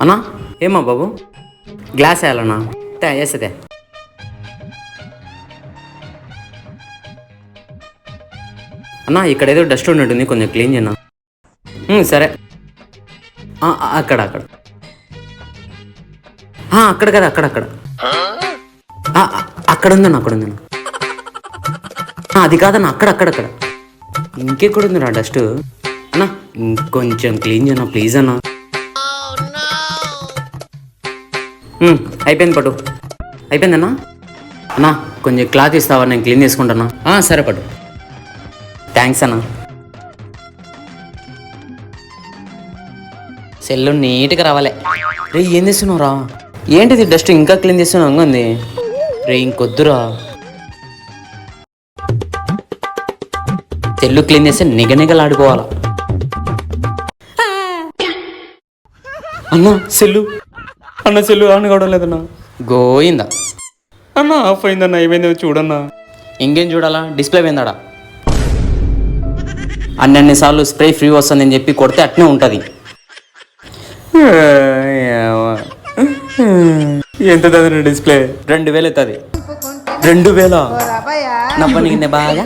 అన్నా ఏమా బాబు గ్లాస్ వేయాలన్నా వేసేదే అన్నా ఇక్కడ ఏదో డస్ట్ ఉన్నట్టుంది కొంచెం క్లీన్ చేయనా సరే అక్కడ అక్కడ అక్కడ కదా అక్కడక్కడ అక్కడ ఉందన్న అక్కడ ఉందన్న అది కాదన్న అక్కడక్కడ ఇంకెక్కడ ఉందిరా డస్ట్ అన్నా ఇంకొంచెం క్లీన్ చేయనా ప్లీజ్ అన్నా అయిపోయింది పట్టు అయిపోయిందన్నా అన్నా కొంచెం క్లాత్ ఇస్తావా నేను క్లీన్ చేసుకుంటానా సరే పట్టు థ్యాంక్స్ అన్నా సెల్లు నీట్గా రావాలి రే ఏం చేస్తున్నావురా ఏంటిది డస్ట్ ఇంకా క్లీన్ చేస్తున్నావు అంగా ఉంది రే ఇంకొద్దురా సెల్లు క్లీన్ చేస్తే నిగనిగలాడుకోవాలా అన్నా సెల్లు ఆన్ కావడం లేదన్నా గోయిందా అన్నా ఆఫ్ అయిందన్నా ఏమైందో చూడన్నా ఇంకేం చూడాలా డిస్ప్లే పోయిందాడా అన్నిసార్లు స్ప్రే ఫ్రీ వస్తుందని చెప్పి కొడితే అట్నే ఉంటుంది ఎంత డిస్ప్లే 2000 అవుతుంది 2000 నవ్వని బాగా